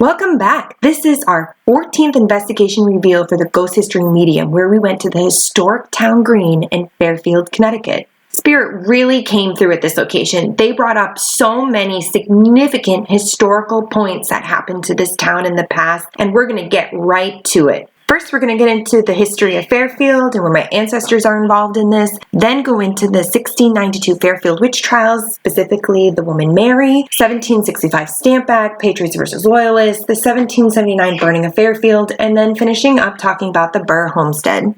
Welcome back. This is our 14th investigation reveal for the Ghost History Medium, where we went to the historic town green in Fairfield, Connecticut. Spirit really came through at this location. They brought up so many significant historical points that happened to this town in the past, and we're going to get right to it. First, we're going to get into the history of Fairfield and where my ancestors are involved in this, then go into the 1692 Fairfield witch trials, specifically the woman Mary, 1765 Stamp Act, Patriots versus Loyalists, the 1779 burning of Fairfield, and then finishing up talking about the Burr Homestead.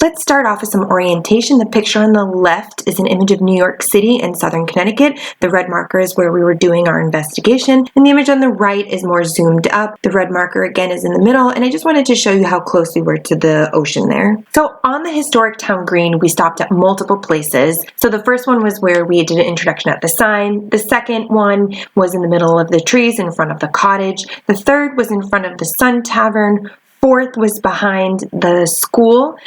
Let's start off with some orientation. The picture on the left is an image of New York City and southern Connecticut. The red marker is where we were doing our investigation, and the image on the right is more zoomed up. The red marker again is in the middle, and I just wanted to show you how close we were to the ocean there. So on the historic town green, we stopped at multiple places. So the first one was where we did an introduction at the sign. The second one was in the middle of the trees in front of the cottage. The third was in front of the Sun Tavern. Fourth was behind the school.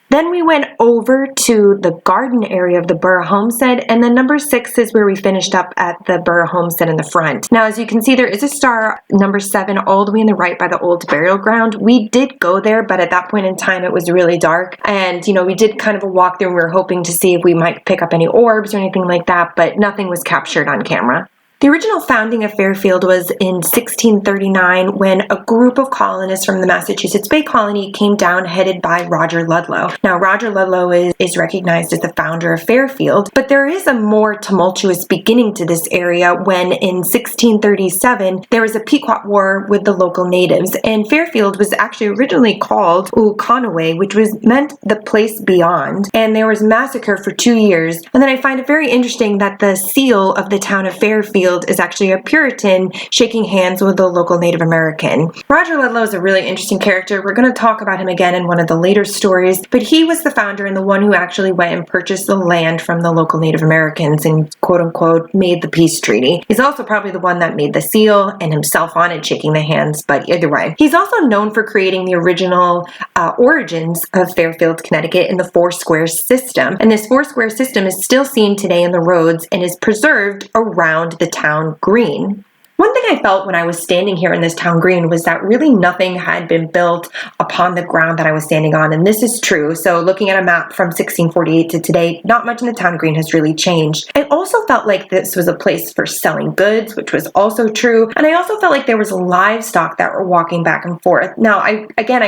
Then we went over to the garden area of the Burr Homestead, and then number 6 is where we finished up at the Burr Homestead in the front. Now, as you can see, there is a star, number 7, all the way on the right by the old burial ground. We did go there, but at that point in time, it was really dark, and, we did kind of a walkthrough, and we were hoping to see if we might pick up any orbs or anything like that, but nothing was captured on camera. The original founding of Fairfield was in 1639 when a group of colonists from the Massachusetts Bay Colony came down headed by Roger Ludlow. Now, Roger Ludlow is recognized as the founder of Fairfield, but there is a more tumultuous beginning to this area when in 1637 there was a Pequot War with the local natives, and Fairfield was actually originally called Ulconaway, which was meant the place beyond, and there was massacre for 2 years. And then I find it very interesting that the seal of the town of Fairfield is actually a Puritan shaking hands with a local Native American. Roger Ludlow is a really interesting character. We're going to talk about him again in one of the later stories, but he was the founder and the one who actually went and purchased the land from the local Native Americans and quote-unquote made the peace treaty. He's also probably the one that made the seal and himself on it shaking the hands, but either way. He's also known for creating the original origins of Fairfield, Connecticut in the four square system, and this four square system is still seen today in the roads and is preserved around the town green. One thing I felt when I was standing here in this town green was that really nothing had been built upon the ground that I was standing on, and this is true. So looking at a map from 1648 to today, not much in the town green has really changed. I also felt like this was a place for selling goods, which was also true, and I also felt like there was livestock that were walking back and forth. Now, I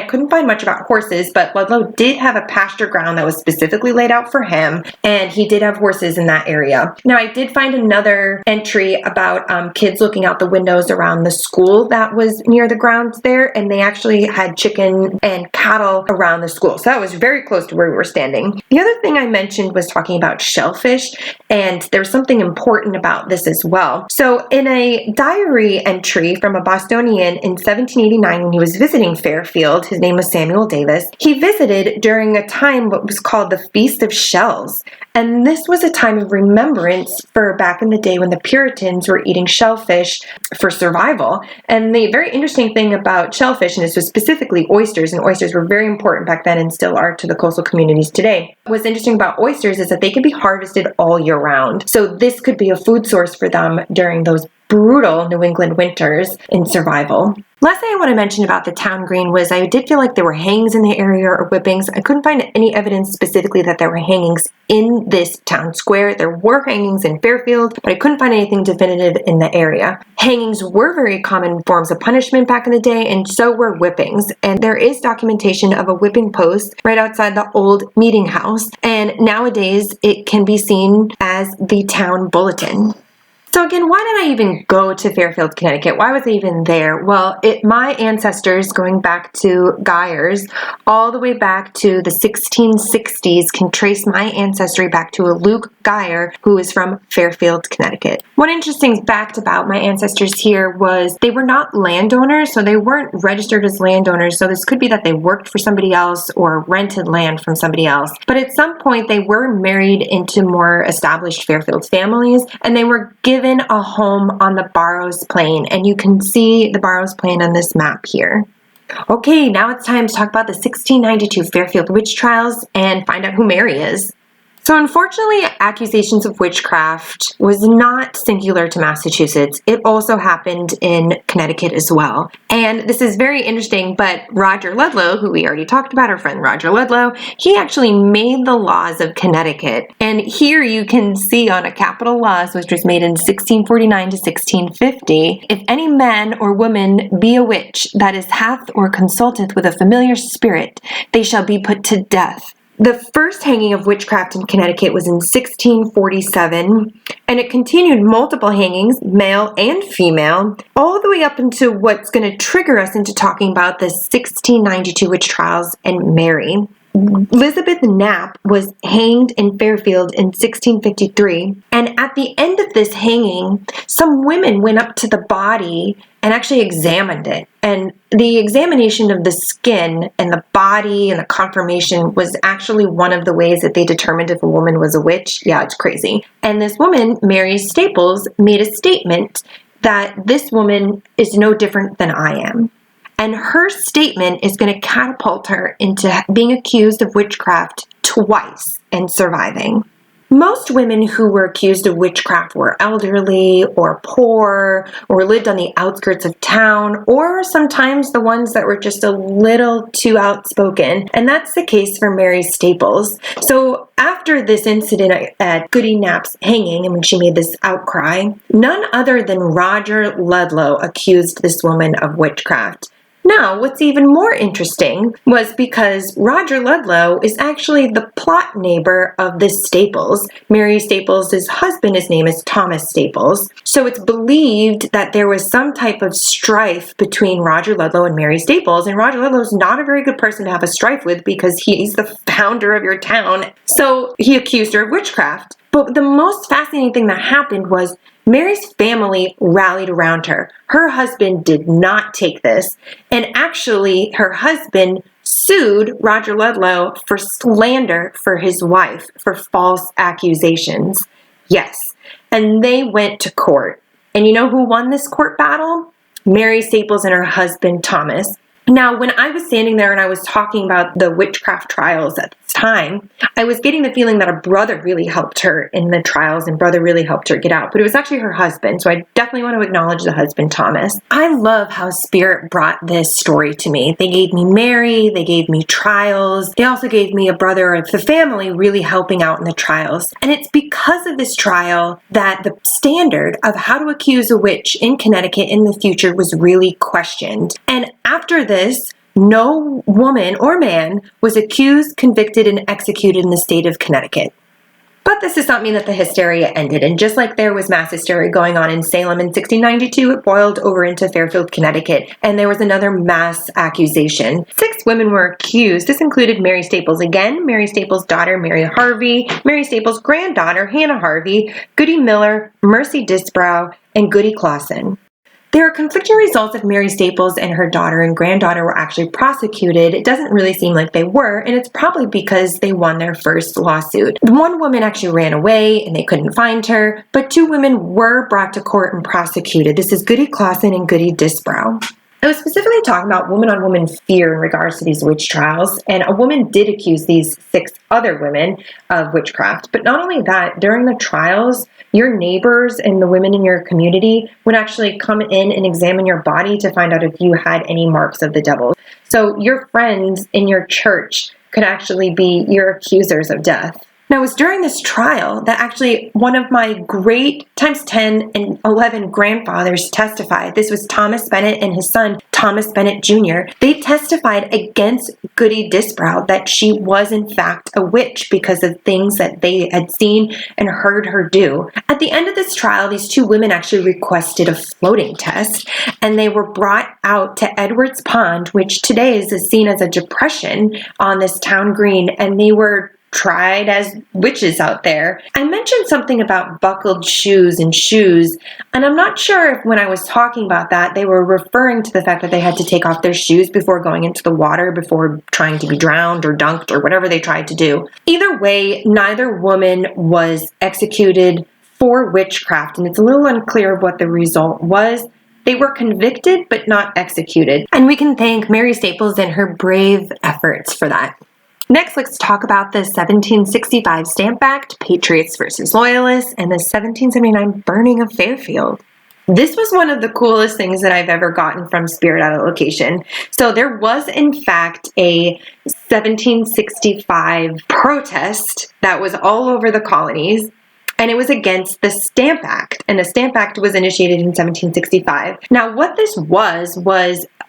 couldn't find much about horses, but Ludlow did have a pasture ground that was specifically laid out for him, and he did have horses in that area. Now, I did find another entry about kids looking out the windows around the school that was near the grounds there, and they actually had chicken and cattle around the school. So that was very close to where we were standing. The other thing I mentioned was talking about shellfish, and there's something important about this as well. So in a diary entry from a Bostonian in 1789 when he was visiting Fairfield, his name was Samuel Davis, he visited during a time what was called the Feast of Shells. And this was a time of remembrance for back in the day when the Puritans were eating shellfish for survival. And the very interesting thing about shellfish, and this was specifically oysters, and oysters were very important back then and still are to the coastal communities today. What's interesting about oysters is that they can be harvested all year round. So this could be a food source for them during those brutal New England winters in survival. Last thing I want to mention about the town green was I did feel like there were hangings in the area or whippings. I couldn't find any evidence specifically that there were hangings in this town square. There were hangings in Fairfield, but I couldn't find anything definitive in the area. Hangings were very common forms of punishment back in the day, and so were whippings. And there is documentation of a whipping post right outside the old meeting house. And nowadays it can be seen as the town bulletin. So again, why did I even go to Fairfield, Connecticut? Why was I even there? Well, my ancestors, going back to Geyers, all the way back to the 1660s, can trace my ancestry back to a Luke Geyer, who is from Fairfield, Connecticut. One interesting fact about my ancestors here was they were not landowners, so they weren't registered as landowners, so this could be that they worked for somebody else or rented land from somebody else. But at some point, they were married into more established Fairfield families, and they were given a home on the Barrows Plain, and you can see the Barrows Plain on this map here. Okay, now it's time to talk about the 1692 Fairfield witch trials and find out who Mary is. So unfortunately, accusations of witchcraft was not singular to Massachusetts. It also happened in Connecticut as well. And this is very interesting, but Roger Ludlow, who we already talked about, our friend Roger Ludlow, he actually made the laws of Connecticut. And here you can see on a capital laws, which was made in 1649 to 1650, if any man or woman be a witch that is hath or consulteth with a familiar spirit, they shall be put to death. The first hanging of witchcraft in Connecticut was in 1647, and it continued multiple hangings, male and female, all the way up into what's going to trigger us into talking about the 1692 witch trials and Mary. Elizabeth Knapp was hanged in Fairfield in 1653, and at the end of this hanging, some women went up to the body and actually examined it. And the examination of the skin and the body and the conformation was actually one of the ways that they determined if a woman was a witch. Yeah, it's crazy. And this woman, Mary Staples, made a statement that this woman is no different than I am. And her statement is going to catapult her into being accused of witchcraft twice and surviving. Most women who were accused of witchcraft were elderly or poor or lived on the outskirts of town, or sometimes the ones that were just a little too outspoken. And that's the case for Mary Staples. So after this incident at Goody Knapp's hanging, and when she made this outcry, none other than Roger Ludlow accused this woman of witchcraft. Now, what's even more interesting was because Roger Ludlow is actually the plot neighbor of this Staples. Mary Staples' husband, his name is Thomas Staples. So it's believed that there was some type of strife between Roger Ludlow and Mary Staples, and Roger Ludlow is not a very good person to have a strife with because he's the founder of your town. So he accused her of witchcraft. But the most fascinating thing that happened was Mary's family rallied around her. Her husband did not take this, and actually her husband sued Roger Ludlow for slander for his wife, for false accusations. Yes, and they went to court. And you know who won this court battle? Mary Staples and her husband, Thomas. Now, when I was standing there and I was talking about the witchcraft trials at this time, I was getting the feeling that a brother really helped her in the trials and brother really helped her get out. But it was actually her husband. So I definitely want to acknowledge the husband, Thomas. I love how Spirit brought this story to me. They gave me Mary, they gave me trials. They also gave me a brother of the family really helping out in the trials. And it's because of this trial that the standard of how to accuse a witch in Connecticut in the future was really questioned. And after this, no woman or man was accused, convicted, and executed in the state of Connecticut. But this does not mean that the hysteria ended. And just like there was mass hysteria going on in Salem in 1692, it boiled over into Fairfield, Connecticut, and there was another mass accusation. 6 women were accused. This included Mary Staples again, Mary Staples' daughter, Mary Harvey, Mary Staples' granddaughter, Hannah Harvey, Goody Miller, Mercy Disbrow, and Goody Clausen. There are conflicting results if Mary Staples and her daughter and granddaughter were actually prosecuted. It doesn't really seem like they were, and it's probably because they won their first lawsuit. One woman actually ran away and they couldn't find her, but 2 women were brought to court and prosecuted. This is Goody Clausen and Goody Disbrow. I was specifically talking about woman-on-woman fear in regards to these witch trials, and a woman did accuse these 6 other women of witchcraft. But not only that, during the trials, your neighbors and the women in your community would actually come in and examine your body to find out if you had any marks of the devil. So your friends in your church could actually be your accusers of death. Now, it was during this trial that actually one of my great times 10 and 11 grandfathers testified. This was Thomas Bennett and his son, Thomas Bennett Jr. They testified against Goody Disbrow that she was in fact a witch because of things that they had seen and heard her do. At the end of this trial, these 2 women actually requested a floating test, and they were brought out to Edwards Pond, which today is seen as a depression on this town green, and they were tried as witches out there. I mentioned something about buckled shoes, and I'm not sure if when I was talking about that, they were referring to the fact that they had to take off their shoes before going into the water, before trying to be drowned or dunked or whatever they tried to do. Either way, neither woman was executed for witchcraft, and it's a little unclear what the result was. They were convicted, but not executed. And we can thank Mary Staples and her brave efforts for that. Next, let's talk about the 1765 Stamp Act, Patriots versus Loyalists, and the 1779 burning of Fairfield. This was one of the coolest things that I've ever gotten from Spirit at a location. So there was, in fact, a 1765 protest that was all over the colonies, and it was against the Stamp Act. And the Stamp Act was initiated in 1765. Now, what this was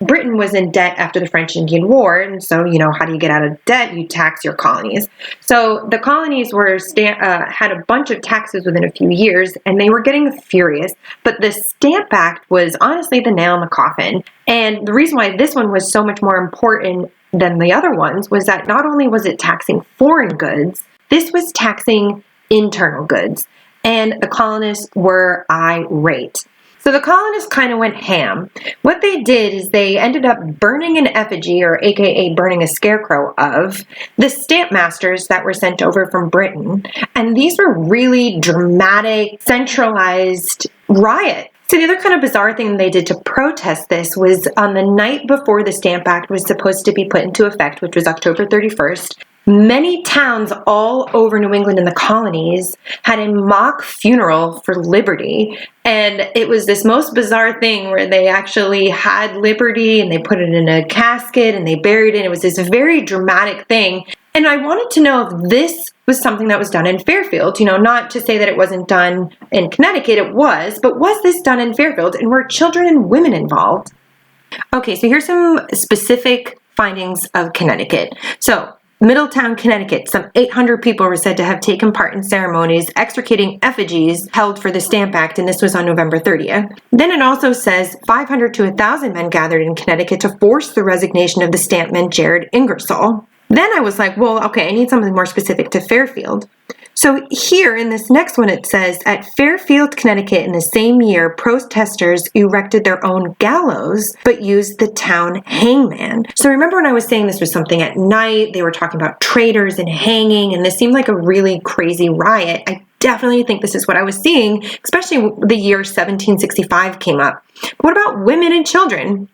Britain was in debt after the French Indian War, and so, how do you get out of debt? You tax your colonies. So the colonies had a bunch of taxes within a few years, and they were getting furious. But the Stamp Act was honestly the nail in the coffin. And the reason why this one was so much more important than the other ones was that not only was it taxing foreign goods, this was taxing internal goods. And the colonists were irate. So the colonists kind of went ham. What they did is they ended up burning an effigy, or AKA burning a scarecrow, of the stamp masters that were sent over from Britain. And these were really dramatic, centralized riots. So the other kind of bizarre thing they did to protest this was on the night before the Stamp Act was supposed to be put into effect, which was October 31st, many towns all over New England and the colonies had a mock funeral for liberty. And it was this most bizarre thing where they actually had liberty and they put it in a casket and they buried it. It was this very dramatic thing. And I wanted to know if this was something that was done in Fairfield, not to say that it wasn't done in Connecticut, it was, but was this done in Fairfield, and were children and women involved? Okay, so here's some specific findings of Connecticut. So, Middletown, Connecticut, some 800 people were said to have taken part in ceremonies extricating effigies held for the Stamp Act, and this was on November 30th. Then it also says 500 to 1,000 men gathered in Connecticut to force the resignation of the stampman Jared Ingersoll. Then I was like, well, okay, I need something more specific to Fairfield. So here in this next one, it says, at Fairfield, Connecticut in the same year, protesters erected their own gallows, but used the town hangman. So remember when I was saying this was something at night, they were talking about traitors and hanging, and this seemed like a really crazy riot. I definitely think this is what I was seeing, especially the year 1765 came up. But what about women and children?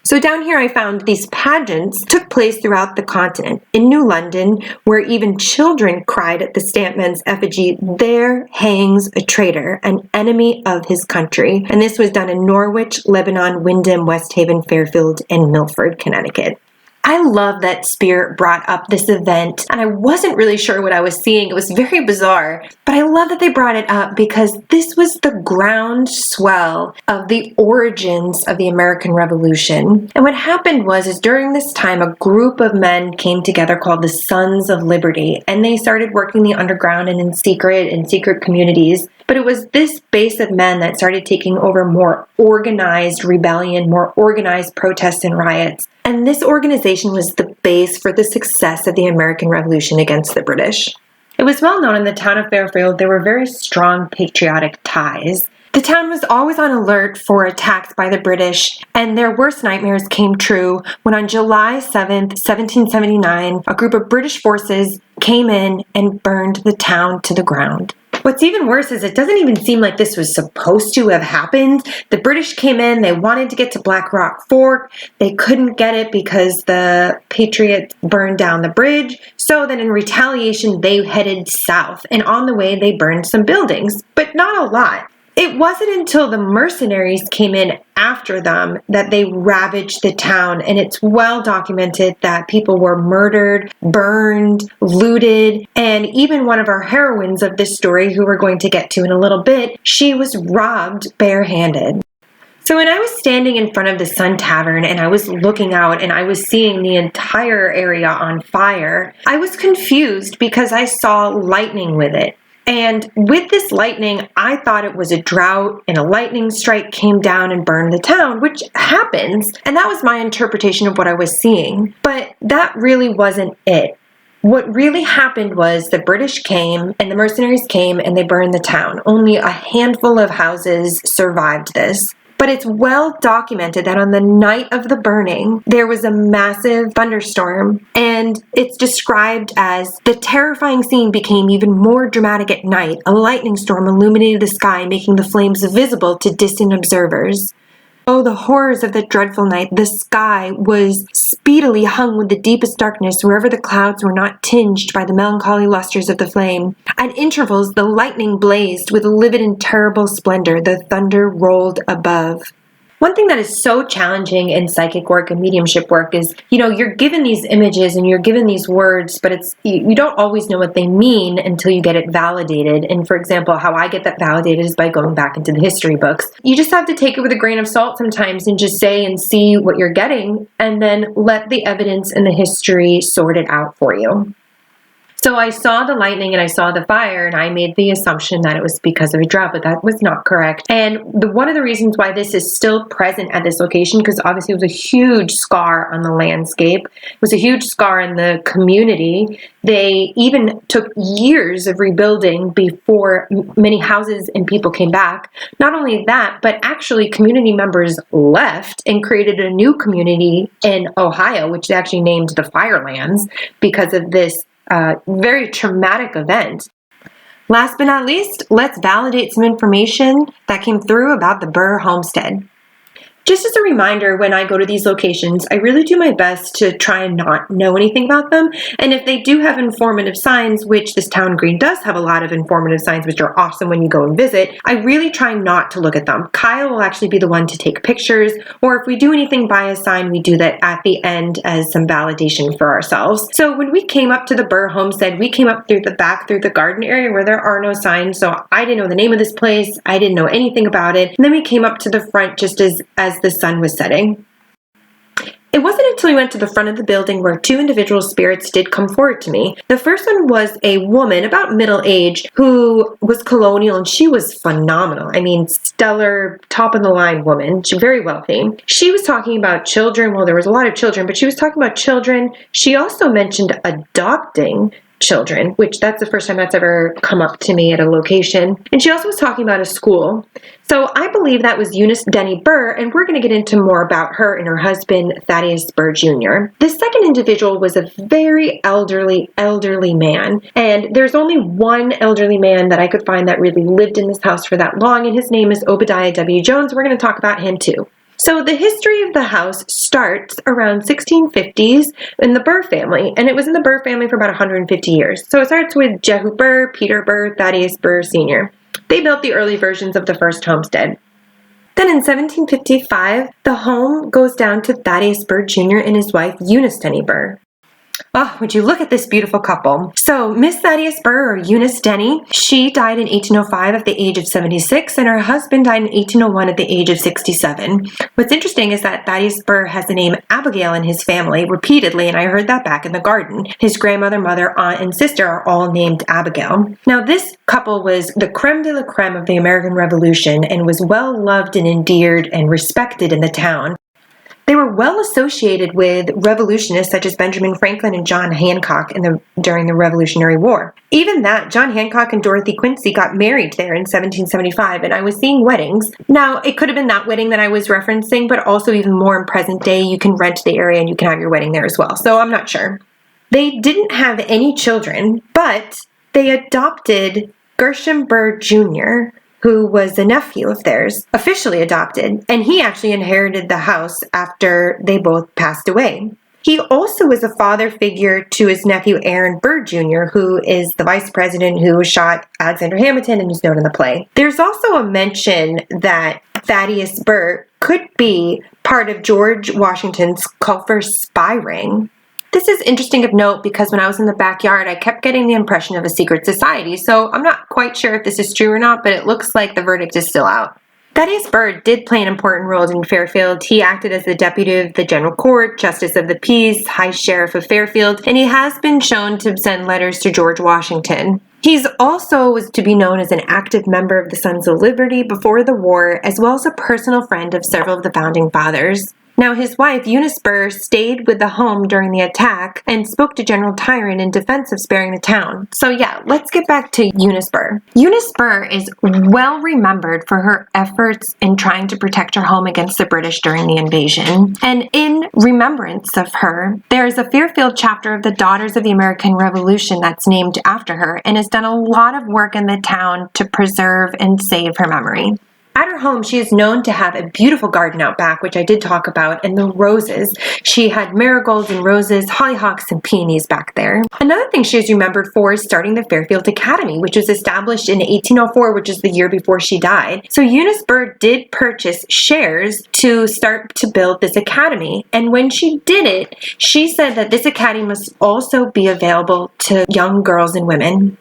So down here I found these pageants took place throughout the continent. In New London, where even children cried at the stampman's effigy, "There hangs a traitor, an enemy of his country." And this was done in Norwich, Lebanon, Windham, West Haven, Fairfield, and Milford, Connecticut. I love that Spirit brought up this event, and I wasn't really sure what I was seeing. It was very bizarre, but I love that they brought it up because this was the groundswell of the origins of the American Revolution. And what happened is during this time, a group of men came together called the Sons of Liberty, and they started working the underground and in secret communities. But it was this base of men that started taking over more organized rebellion, more organized protests and riots. And this organization was the base for the success of the American Revolution against the British. It was well known in the town of Fairfield there were very strong patriotic ties. The town was always on alert for attacks by the British, and their worst nightmares came true when on July 7th, 1779, a group of British forces came in and burned the town to the ground. What's even worse is it doesn't even seem like this was supposed to have happened. The British came in, they wanted to get to Black Rock Fork. They couldn't get it because the Patriots burned down the bridge. So then in retaliation, they headed south. And on the way, they burned some buildings, but not a lot. It wasn't until the mercenaries came in after them that they ravaged the town, and it's well documented that people were murdered, burned, looted, and even one of our heroines of this story, who we're going to get to in a little bit, she was robbed barehanded. So when I was standing in front of the Sun Tavern and I was looking out and I was seeing the entire area on fire, I was confused because I saw lightning with it. And with this lightning, I thought it was a drought and a lightning strike came down and burned the town, which happens. And that was my interpretation of what I was seeing. But that really wasn't it. What really happened was the British came and the mercenaries came and they burned the town. Only a handful of houses survived this. But it's well documented that on the night of the burning, there was a massive thunderstorm, and it's described as the terrifying scene became even more dramatic at night. A lightning storm illuminated the sky, making the flames visible to distant observers. Oh, the horrors of that dreadful night. The sky was speedily hung with the deepest darkness wherever the clouds were not tinged by the melancholy lustres of the flame. At intervals, the lightning blazed with livid and terrible splendor. The thunder rolled above. One thing that is so challenging in psychic work and mediumship work is, you're given these images and you're given these words, but you don't always know what they mean until you get it validated. And for example, how I get that validated is by going back into the history books. You just have to take it with a grain of salt sometimes and just say and see what you're getting, and then let the evidence and the history sort it out for you. So I saw the lightning and I saw the fire, and I made the assumption that it was because of a drought, but that was not correct. And one of the reasons why this is still present at this location, because obviously it was a huge scar on the landscape, it was a huge scar in the community. They even took years of rebuilding before many houses and people came back. Not only that, but actually community members left and created a new community in Ohio, which they actually named the Firelands because of this very traumatic event. Last but not least, let's validate some information that came through about the Burr Homestead. Just as a reminder, when I go to these locations, I really do my best to try and not know anything about them. And if they do have informative signs, which this town green does have a lot of informative signs, which are awesome when you go and visit, I really try not to look at them. Kyle will actually be the one to take pictures, or if we do anything by a sign, we do that at the end as some validation for ourselves. So when we came up to the Burr Homestead, we came up through the back, through the garden area where there are no signs. So I didn't know the name of this place. I didn't know anything about it. And then we came up to the front just as the sun was setting. It wasn't until we went to the front of the building where two individual spirits did come forward to me. The first one was a woman about middle age who was colonial, and she was phenomenal. I mean, stellar, top of the line woman. She's very wealthy. She was talking about children. Well, there was a lot of children, but she was talking about children. She also mentioned adopting children, which that's the first time that's ever come up to me at a location. And she also was talking about a school. So I believe that was Eunice Dennie Burr, and we're going to get into more about her and her husband, Thaddeus Burr Jr. The second individual was a very elderly man, and there's only one elderly man that I could find that really lived in this house for that long, and his name is Obadiah W. Jones. We're going to talk about him too. So the history of the house starts around 1650s in the Burr family, and it was in the Burr family for about 150 years. So it starts with Jehu Burr, Peter Burr, Thaddeus Burr Sr. They built the early versions of the first homestead. Then in 1755, the home goes down to Thaddeus Burr Jr. and his wife, Eunice Dennie Burr. Oh, would you look at this beautiful couple. So Miss Thaddeus Burr, or Eunice Dennie, she died in 1805 at the age of 76, and her husband died in 1801 at the age of 67. What's interesting is that Thaddeus Burr has the name Abigail in his family repeatedly, and I heard that back in the garden. His grandmother, mother, aunt, and sister are all named Abigail. Now, this couple was the creme de la creme of the American Revolution and was well loved and endeared and respected in the town. They were well associated with revolutionists such as Benjamin Franklin and John Hancock during the Revolutionary War. Even that, John Hancock and Dorothy Quincy got married there in 1775, and I was seeing weddings. Now, it could have been that wedding that I was referencing, but also even more in present day, you can rent the area and you can have your wedding there as well. So I'm not sure. They didn't have any children, but they adopted Gershom Burr Jr., who was a nephew of theirs, officially adopted, and he actually inherited the house after they both passed away. He also was a father figure to his nephew Aaron Burr Jr., who is the vice president who shot Alexander Hamilton and is known in the play. There's also a mention that Thaddeus Burr could be part of George Washington's Culver spy ring. This is interesting of note because when I was in the backyard, I kept getting the impression of a secret society, so I'm not quite sure if this is true or not, but it looks like the verdict is still out. Thaddeus Burr did play an important role in Fairfield. He acted as the deputy of the general court, justice of the peace, high sheriff of Fairfield, and he has been shown to send letters to George Washington. He's also was to be known as an active member of the Sons of Liberty before the war, as well as a personal friend of several of the founding fathers. Now, his wife, Eunice Burr, stayed with the home during the attack and spoke to General Tryon in defense of sparing the town. So yeah, let's get back to Eunice Burr. Eunice Burr is well remembered for her efforts in trying to protect her home against the British during the invasion. And in remembrance of her, there is a Fairfield chapter of the Daughters of the American Revolution that's named after her and has done a lot of work in the town to preserve and save her memory. At her home, she is known to have a beautiful garden out back, which I did talk about, and the roses. She had marigolds and roses, hollyhocks and peonies back there. Another thing she is remembered for is starting the Fairfield Academy, which was established in 1804, which is the year before she died. So Eunice Burr did purchase shares to start to build this academy, and when she did it, she said that this academy must also be available to young girls and women.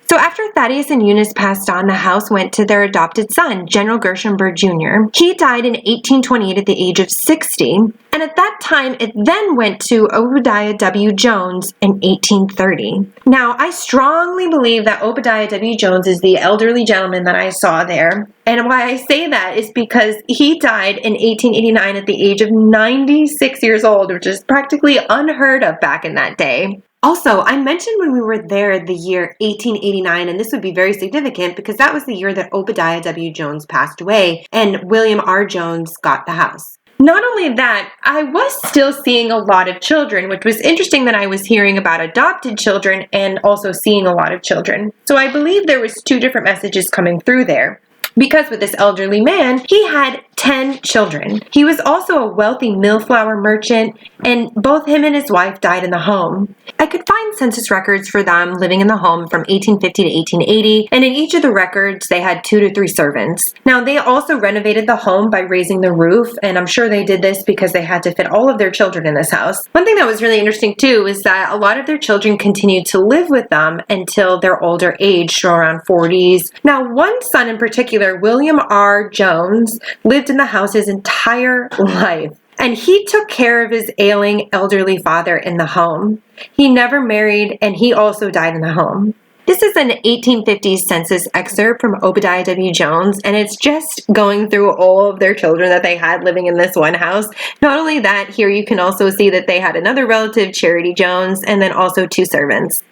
So after Thaddeus and Eunice passed on, the house went to their adopted son, General Gershom Burr Jr. He died in 1828 at the age of 60, and at that time it then went to Obadiah W. Jones in 1830. Now, I strongly believe that Obadiah W. Jones is the elderly gentleman that I saw there. And why I say that is because he died in 1889 at the age of 96 years old, which is practically unheard of back in that day. Also, I mentioned when we were there the year 1889, and this would be very significant because that was the year that Obadiah W. Jones passed away and William R. Jones got the house. Not only that, I was still seeing a lot of children, which was interesting that I was hearing about adopted children and also seeing a lot of children. So I believe there was two different messages coming through there. Because with this elderly man, he had 10 children. He was also a wealthy millflour merchant, and both him and his wife died in the home. I could find census records for them living in the home from 1850 to 1880, and in each of the records, they had 2 to 3 servants. Now, they also renovated the home by raising the roof, and I'm sure they did this because they had to fit all of their children in this house. One thing that was really interesting, too, is that a lot of their children continued to live with them until their older age, so around 40s. Now, one son in particular, William R. Jones, lived in the house his entire life, and he took care of his ailing elderly father in the home. He never married, and he also died in the home. This is an 1850s census excerpt from Obadiah W. Jones, and it's just going through all of their children that they had living in this one house. Not only that, here you can also see that they had another relative, Charity Jones, and then also 2 servants.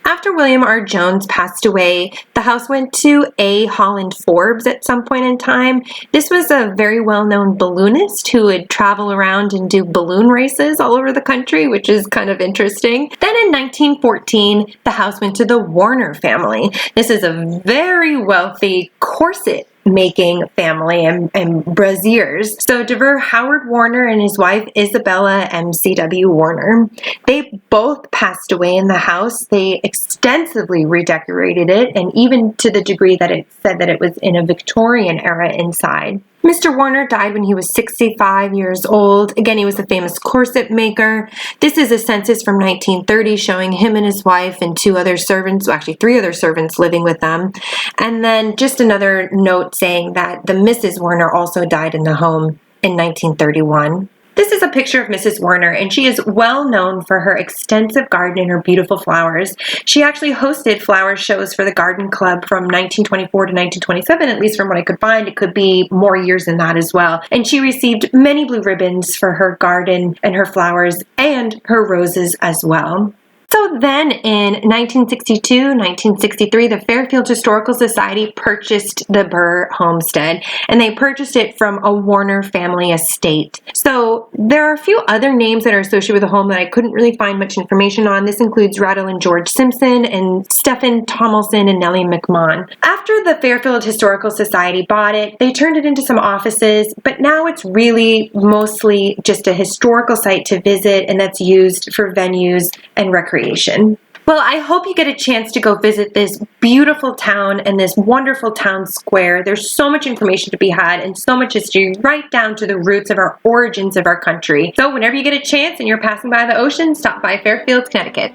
After William R. Jones passed away, the house went to A. Holland Forbes at some point in time. This was a very well-known balloonist who would travel around and do balloon races all over the country, which is kind of interesting. Then in 1914, the house went to the Warner family. This is a very wealthy corset making family and braziers. So DeVere Howard Warner and his wife Isabella M.C.W. Warner, they both passed away in the house. They extensively redecorated it, and even to the degree that it said that it was in a Victorian era inside. Mr. Warner died when he was 65 years old. Again, he was a famous corset maker. This is a census from 1930 showing him and his wife and 2 other servants, well, actually 3 other servants living with them. And then just another note saying that the Mrs. Warner also died in the home in 1931. This is a picture of Mrs. Warner, and she is well known for her extensive garden and her beautiful flowers. She actually hosted flower shows for the Garden Club from 1924 to 1927, at least from what I could find. It could be more years than that as well. And she received many blue ribbons for her garden and her flowers and her roses as well. So then in 1962-1963, the Fairfield Historical Society purchased the Burr Homestead, and they purchased it from a Warner family estate. So there are a few other names that are associated with the home that I couldn't really find much information on. This includes Rattle and George Simpson and Stephen Tomlinson and Nellie McMahon. After the Fairfield Historical Society bought it, they turned it into some offices, but now it's really mostly just a historical site to visit, and that's used for venues and recreation. Well, I hope you get a chance to go visit this beautiful town and this wonderful town square. There's so much information to be had and so much history right down to the roots of our origins of our country. So whenever you get a chance and you're passing by the ocean, stop by Fairfield, Connecticut.